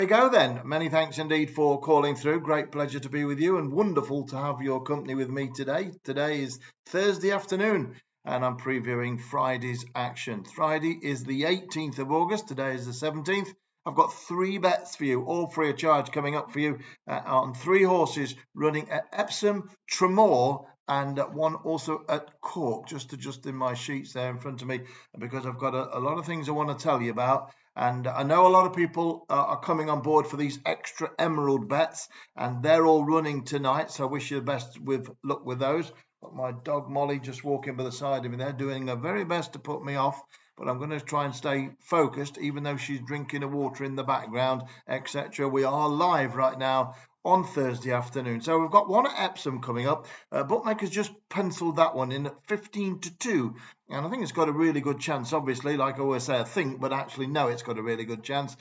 There you go then. Many thanks indeed for calling through. Great pleasure to be with you and wonderful to have your company with me today. Today is Thursday afternoon and I'm previewing Friday's action. Friday is the 18th of August. Today is the 17th. I've got 3 bets for you, all free of charge, coming up for you on 3 horses running at Epsom, Tramore, and one also at Cork. Just adjusting my sheets there in front of me because I've got a lot of things I want to tell you about. And I know a lot of people are coming on board for these extra emerald bets, and they're all running tonight. So I wish you the best with luck with those. But my dog Molly just walking by the side of me there, doing her very best to put me off. But I'm going to try and stay focused, even though she's drinking a water in the background, etc. We are live right now on Thursday afternoon. So we've got one at Epsom coming up. Bookmakers just penciled that one in at 15-2. And I think it's got a really good chance, obviously, like I always say, I think, but actually, no, it's got a really good chance.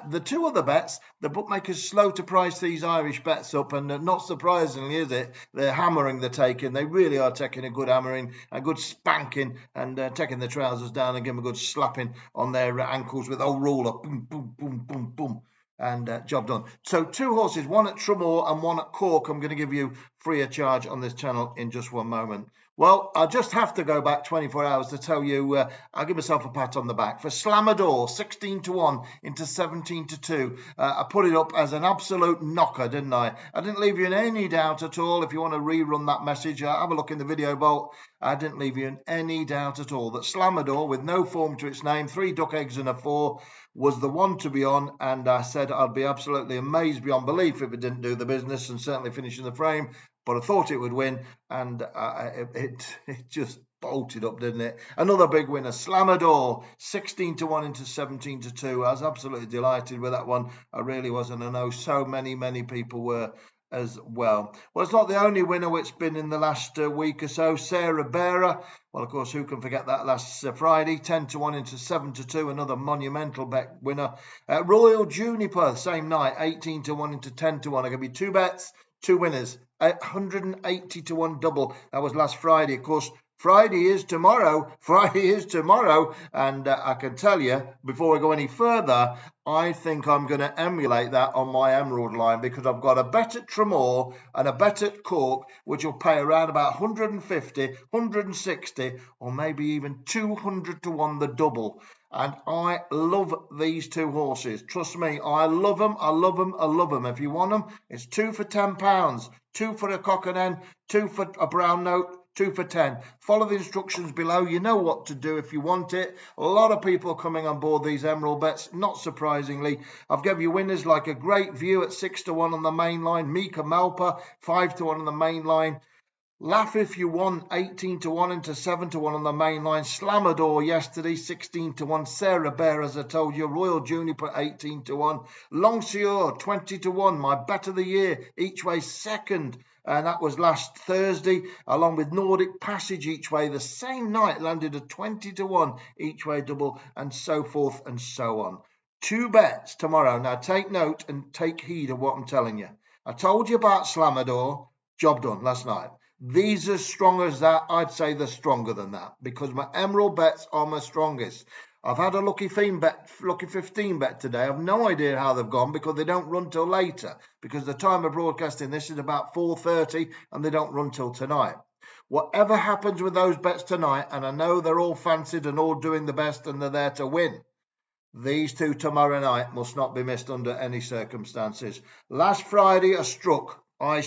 The 2 other bets, the bookmakers slow to price these Irish bets up, and not surprisingly, is it? They're hammering the taking. They really are taking a good hammering, a good spanking, and taking the trousers down and giving them a good slapping on their ankles with a ruler. Boom, boom, boom, boom, boom. And job done. So 2 horses, one at Tramore and one at Cork. I'm going to give you free of charge on this channel in just one moment. Well, I just have to go back 24 hours to tell you, I'll give myself a pat on the back. For Slamador, 16-1 into 17-2. I put it up as an absolute knocker, didn't I? I didn't leave you in any doubt at all. If you want to rerun that message, have a look in the video vault. I didn't leave you in any doubt at all that Slamador, with no form to its name, 3 duck eggs and a 4, was the one to be on. And I said I'd be absolutely amazed beyond belief if it didn't do the business and certainly finish in the frame. But I thought it would win, and it just bolted up, didn't it? Another big winner, Slamador, 16-1 into 17-2. I was absolutely delighted with that one. I really was, and I know so many people were as well. Well, it's not the only winner it's been in the last week or so. Sarah Bearer, well, of course, who can forget that last Friday? 10-1 into 7-2, another monumental bet winner. Royal Juniper, same night, 18-1 into 10-1. I give you 2 bets, 2 winners. 180-1 double. That was last Friday. Of course, Friday is tomorrow. And I can tell you, before I go any further, I think I'm going to emulate that on my Emerald line, because I've got a bet at Tramore and a bet at Cork, which will pay around about 150, 160, or maybe even 200-1 the double. And I love these 2 horses. Trust me, I love them. If you want them, it's 2 for £10, 2 for a cock and hen, 2 for a brown note, 2 for 10. Follow the instructions below. You know what to do if you want it. A lot of people coming on board these Emerald bets, not surprisingly. I've given you winners like a Great View at 6-1 on the main line, Mika Malpa 5-1 on the main line. Laugh If You Want, 18-1 into 7-1 on the main line. Slamador yesterday, 16-1. Sarah Bear, as I told you. Royal Juniper, 18-1. Longsieur, 20-1. My bet of the year, each way second. And that was last Thursday, along with Nordic Passage each way. The same night landed a 20-1 each way double, and so forth and so on. 2 bets tomorrow. Now take note and take heed of what I'm telling you. I told you about Slamador. Job done last night. These are as strong as that. I'd say they're stronger than that, because my Emerald bets are my strongest. I've had a lucky 15 bet today. I've no idea how they've gone, because they don't run till later, because the time of broadcasting this is about 4:30 and they don't run till tonight. Whatever happens with those bets tonight, and I know they're all fancied and all doing the best and they're there to win, these 2 tomorrow night must not be missed under any circumstances. Last Friday I struck on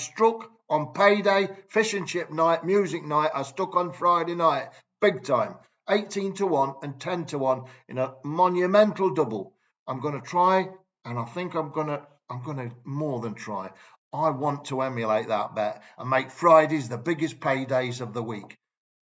payday, fish and chip night, music night. I stuck on Friday night, big time, 18-1 and 10-1 in a monumental double. I'm going to try, and I think I'm going to more than try. I want to emulate that bet and make Fridays the biggest paydays of the week.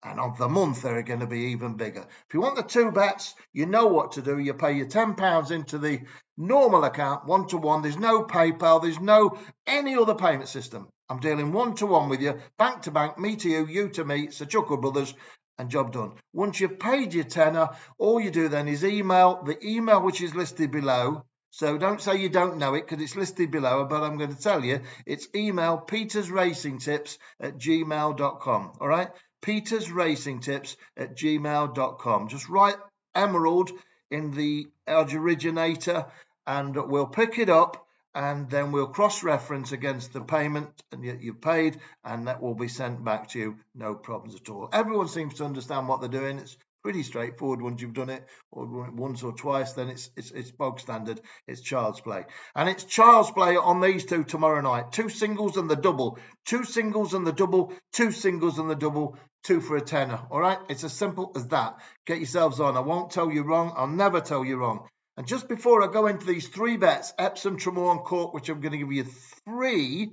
And of the month, they're going to be even bigger. If you want the 2 bets, you know what to do. You pay your £10 into the normal account, 1-1. There's no PayPal. There's no any other payment system. I'm dealing 1-1 with you, bank to bank, me to you, you to me. It's the Chuckle Brothers, and job done. Once you've paid your tenner, all you do then is email the email which is listed below. So don't say you don't know it, because it's listed below, but I'm going to tell you. It's email petersracingtips@gmail.com. All right? petersracingtips@gmail.com. Just write Emerald in the originator and we'll pick it up, and then we'll cross-reference against the payment and you've paid, and that will be sent back to you, no problems at all. Everyone seems to understand what they're doing. It's pretty straightforward once you've done it, or once or twice, then it's bog standard. It's child's play. And it's child's play on these two tomorrow night. 2 singles and the double, 2 singles and the double, 2 singles and the double, 2 for a tenner. All right, it's as simple as that. Get yourselves on. I won't tell you wrong. I'll never tell you wrong. And just before I go into these 3 bets, Epsom, Tramore and Cork, which I'm going to give you 3,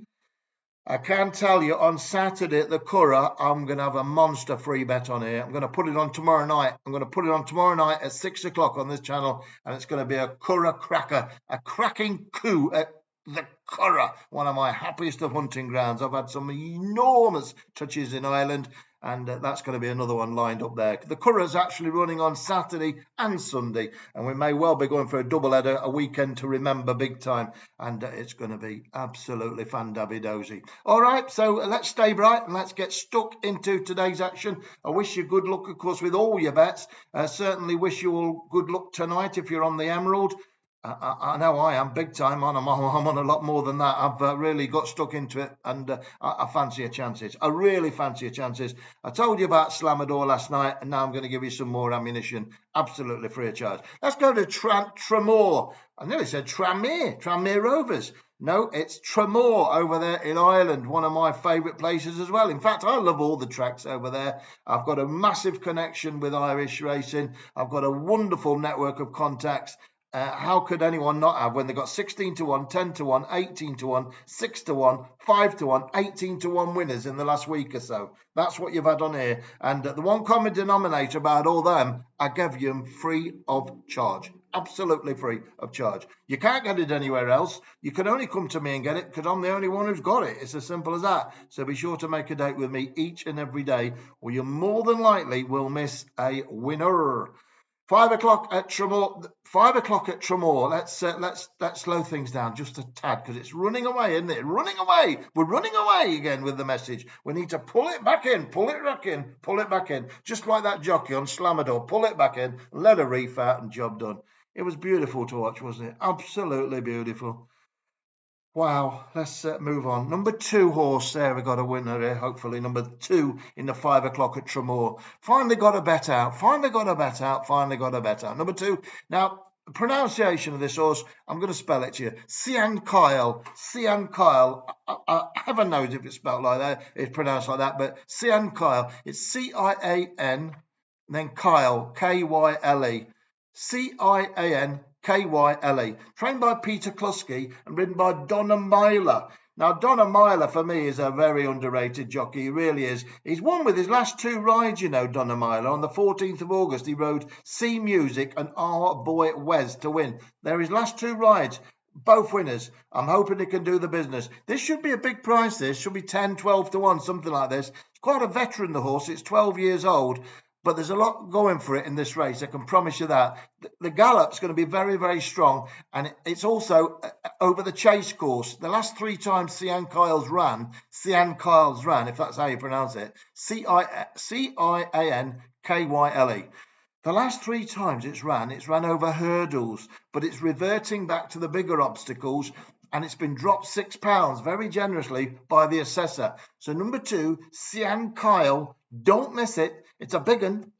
I can tell you on Saturday at the Curragh, I'm going to have a monster free bet on here. I'm going to put it on tomorrow night. I'm going to put it on tomorrow night at 6 o'clock on this channel, and it's going to be a Curragh cracker, a cracking coup at the Curragh, one of my happiest of hunting grounds. I've had some enormous touches in Ireland, and that's going to be another one lined up there. The Curragh's actually running on Saturday and Sunday, and we may well be going for a double header, a weekend to remember big time, and it's going to be absolutely fan-dabby-dozy. All right, so let's stay bright and let's get stuck into today's action. I wish you good luck, of course, with all your bets. Certainly wish you all good luck tonight if you're on the Emerald. I know I am big time on. I'm on a lot more than that. I've really got stuck into it, and I fancy your chances. I really fancy your chances. I told you about Slamador last night, and now I'm going to give you some more ammunition, absolutely free of charge. Let's go to Tramore. I nearly said Tramore Rovers. No, it's Tramore over there in Ireland, one of my favourite places as well. In fact, I love all the tracks over there. I've got a massive connection with Irish racing. I've got a wonderful network of contacts. How could anyone not have when they got 16 to 1, 10 to 1, 18 to 1, 6 to 1, 5 to 1, 18 to 1 winners in the last week or so? That's what you've had on here. And the one common denominator about all them, I gave you them free of charge. Absolutely free of charge. You can't get it anywhere else. You can only come to me and get it because I'm the only one who's got it. It's as simple as that. So be sure to make a date with me each and every day, or you more than likely will miss a winner. 5 o'clock at Tramore. 5 o'clock at Tramore. Let's slow things down just a tad because it's running away, isn't it? Running away. We're running away again with the message. We need to pull it back in, pull it back in, pull it back in. Just like that jockey on Slamador. Pull it back in, let a reef out, and job done. It was beautiful to watch, wasn't it? Absolutely beautiful. Wow, let's move on. Number 2 horse, there we got a winner here, hopefully. Number 2 in the 5 o'clock at Tramore. Finally got a bet out, finally got a bet out. Number 2. Now, the pronunciation of this horse, I'm going to spell it to you. Cian Kyle. Heaven knows if it's spelled like that, it's pronounced like that, but Cian Kyle. It's C-I-A-N, then Kyle, K-Y-L-E. C-I-A-N, K-Y-L-E, trained by Peter Klusky and ridden by Donna Myler. Now, Donna Myler, for me, is a very underrated jockey. He really is. He's won with his last 2 rides, you know, Donna Myler. On the 14th of August, he rode C Music and Our Boy Wes to win. They're his last 2 rides. Both winners. I'm hoping he can do the business. This should be a big price. This should be 10, 12 to 1, something like this. It's quite a veteran, the horse. It's 12 years old. But there's a lot going for it in this race, I can promise you that. The gallop's going to be very, very strong, and it's also over the chase course. The last 3 times Cian Kyle's ran, if that's how you pronounce it, C-I-A-N-K-Y-L-E. The last 3 times it's ran over hurdles, but it's reverting back to the bigger obstacles, and it's been dropped £6 very generously by the assessor. So number 2, Cian Kyle, don't miss it. It's a big one.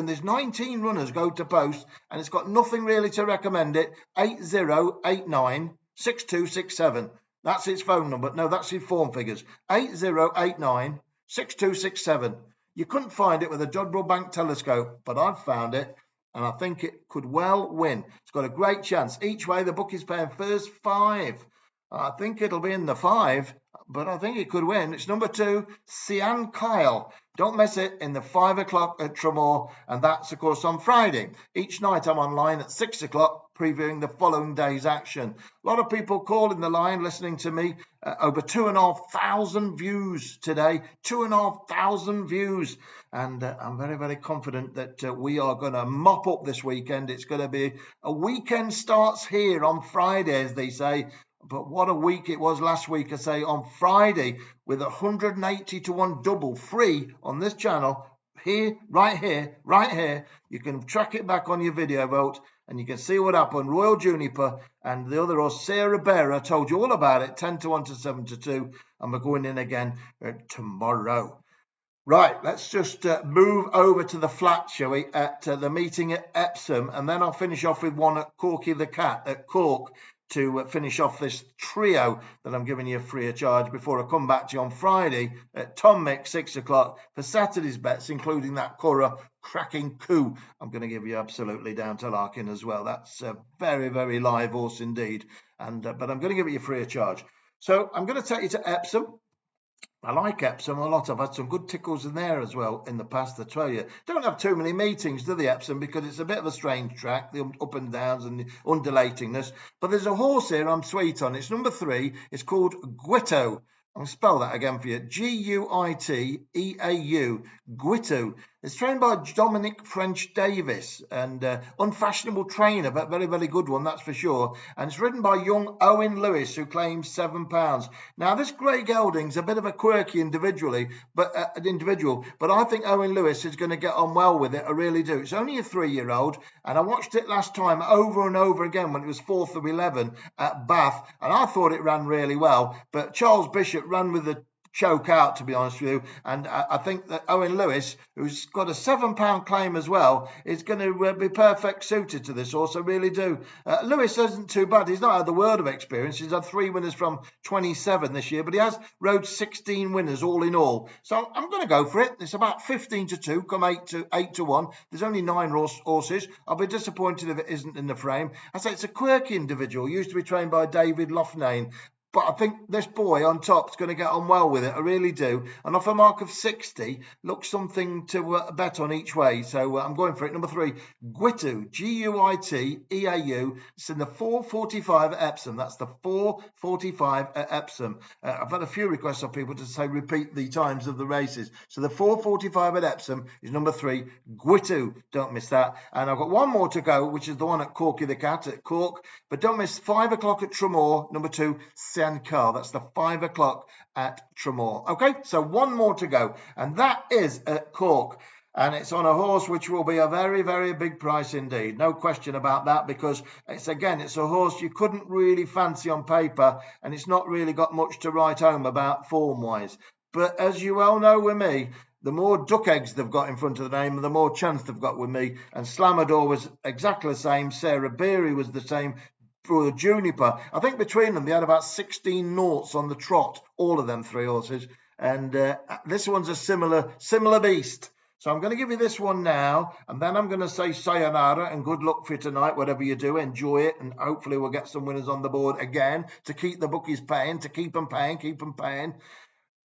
There's 19 runners go to post, and it's got nothing really to recommend it. 8089-6267. That's its phone number. No, that's its form figures. 8089-6267. You couldn't find it with a Jodrell Bank telescope, but I've found it, and I think it could well win. It's got a great chance. Each way, the book is paying first 5. I think it'll be in the 5, but I think it could win. It's number 2, Cian Kyle. Don't miss it in the 5 o'clock at Tramore, and that's, of course, on Friday. Each night I'm online at 6 o'clock, previewing the following day's action. A lot of people calling the line, listening to me. Over 2,500 views today. 2,500 views. And I'm very, very confident that we are going to mop up this weekend. It's going to be a weekend starts here on Friday, as they say. But what a week it was last week, I say, on Friday, with 180 to 1 double free on this channel. Here, right here. You can track it back on your video vote. and you can see what happened. Royal Juniper and the other horse, Sarah Bear, I told you all about it, 10 to 1 to 7 to 2, and we're going in again tomorrow. Right, let's just move over to the flat, shall we, at the meeting at Epsom, and then I'll finish off with one at Corky the Cat at Cork to finish off this trio that I'm giving you free of charge before I come back to you on Friday at Tom Mick, 6 o'clock for Saturday's bets, including that Cora cracking coup I'm going to give you absolutely down to Larkin as well. That's a very, very live horse indeed, and but I'm going to give it you free of charge. So I'm going to take you to Epsom. I like Epsom a lot. I've had some good tickles in there as well in the past, I tell you. Don't have too many meetings, do they, Epsom? Because it's a bit of a strange track, the up and downs and the undulatingness. But there's a horse here I'm sweet on. It's number 3. It's called Guiteau. I'll spell that again for you. Guiteau. Guiteau. It's trained by Dominic French Davis, and unfashionable trainer, but very, very good one, that's for sure. And it's ridden by young Owen Lewis, who claims £7. Now, this Grey Gelding's a bit of a quirky individual, but I think Owen Lewis is going to get on well with it. I really do. It's only a 3-year-old, and I watched it last time over and over again when it was 4th of 11 at Bath, and I thought it ran really well. But Charles Bishop ran with the choke out, to be honest with you, and I think that Owen Lewis, who's got a £7 claim as well, is going to be perfect suited to this horse. I really do. Lewis isn't too bad. He's not had the world of experience. He's had 3 winners from 27 this year, but he has rode 16 winners all in all. So I'm going to go for it. It's about 15 to 2, come 8 to 1. There's only 9 horses. I'll be disappointed if it isn't in the frame. I say it's a quirky individual. Used to be trained by David Loughnane. But I think this boy on top is going to get on well with it. I really do. And off a mark of 60, looks something to bet on each way. So I'm going for it. Number 3, Guiteau, Guiteau. It's in the 4:45 at Epsom. That's the 4:45 at Epsom. I've had a few requests of people to say repeat the times of the races. So the 4:45 at Epsom is number 3, Guiteau. Don't miss that. And I've got one more to go, which is the one at Corky the Cat at Cork. But don't miss 5 o'clock at Tramore, number 2, Carl. That's the 5 o'clock at Tramore. Okay, so one more to go, and that is at Cork, and it's on a horse which will be a very, very big price indeed. No question about that, because it's a horse you couldn't really fancy on paper, and it's not really got much to write home about form-wise. But as you well know with me, the more duck eggs they've got in front of the name, the more chance they've got with me. And Slamador was exactly the same. Sarah Beery was the same. For the Juniper, I think between them they had about 16 noughts on the trot, all of them 3 horses, and this one's a similar beast. So I'm going to give you this one now, and then I'm going to say sayonara and good luck for you tonight, whatever you do. Enjoy it, and hopefully we'll get some winners on the board again to keep the bookies paying, to keep them paying.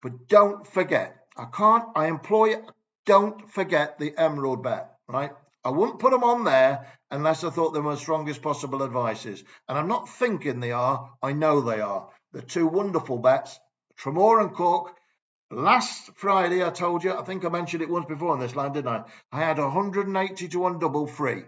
But don't forget, I implore you, don't forget the Emerald bet, right? I wouldn't put them on there unless I thought they were the strongest possible advices. And I'm not thinking they are. I know they are. The 2 wonderful bets, Tramore and Cork. Last Friday, I told you, I think I mentioned it once before on this line, didn't I? I had 180 to 1 double free.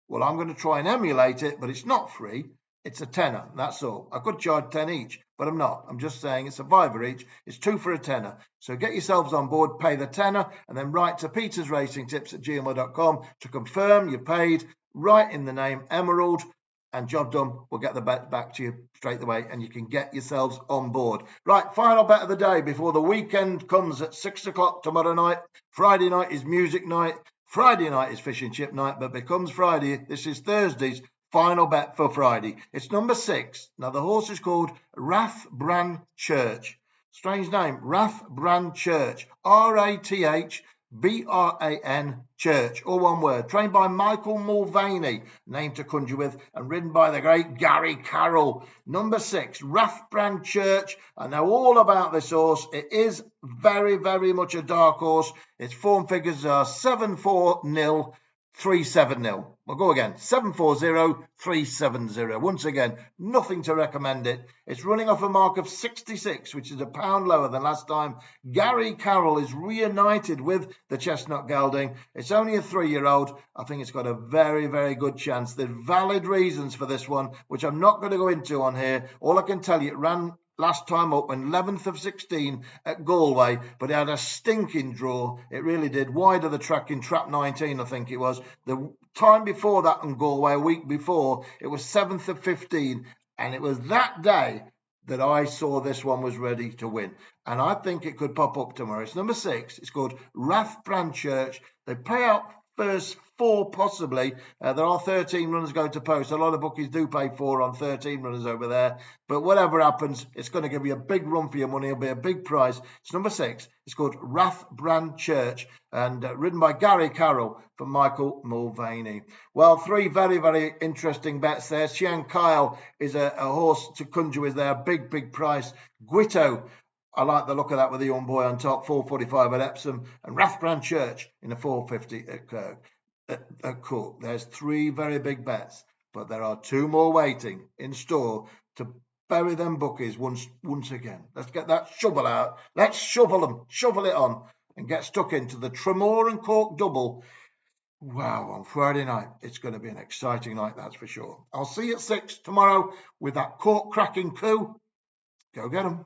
Well, I'm going to try and emulate it, but it's not free. It's a tenner, that's all. I could charge 10 each, but I'm not. I'm just saying it's a £5 each. It's 2 for a tenner. So get yourselves on board, pay the tenner, and then write to petersracingtips@gmail.com to confirm you paid, write in the name Emerald, and job done. We'll get the bet back to you straight away, and you can get yourselves on board. Right, final bet of the day before the weekend comes at 6 o'clock tomorrow night. Friday night is music night. Friday night is fish and chip night, but becomes Friday. This is Thursday's final bet for Friday. It's number 6. Now, the horse is called Rathbran Church. Strange name, Rathbran Church. Rathbran Church, all one word. Trained by Michael Mulvaney, name to conjure with, and ridden by the great Gary Carroll. Number 6, Rathbran Church. I know all about this horse. It is very, very much a dark horse. Its form figures are 7-4-0. 370. We'll go again. 740 370. Once again, nothing to recommend it. It's running off a mark of 66, which is a pound lower than last time. Gary Carroll is reunited with the Chestnut Gelding. It's only a 3-year-old. I think it's got a very, very good chance. There's valid reasons for this one, which I'm not going to go into on here. All I can tell you, it ran last time up in 11th of 16 at Galway, but it had a stinking draw. It really did. Wide of the track in trap 19, I think it was. The time before that in Galway, a week before, it was 7th of 15. And it was that day that I saw this one was ready to win. And I think it could pop up tomorrow. It's number 6. It's called Rathbrand Church. They pay out first 4 possibly. There are 13 runners going to post. A lot of bookies do pay 4 on 13 runners over there. But whatever happens, it's going to give you a big run for your money. It'll be a big prize. It's number 6. It's called Rathbrand Church and ridden by Gary Carroll for Michael Mulvaney. Well, 3 very, very interesting bets there. Sian Kyle is a horse to conjure with there. Big price. Guito, I like the look of that with the young boy on top, 445 at Epsom, and Rathbrand Church in a 450 at Cork. There's 3 very big bets, but there are 2 more waiting in store to bury them bookies once again. Let's get that shovel out. Let's shovel it on, and get stuck into the Tramore and Cork double. Wow, on Friday night. It's going to be an exciting night, that's for sure. I'll see you at 6 tomorrow with that Cork cracking coup. Go get 'em.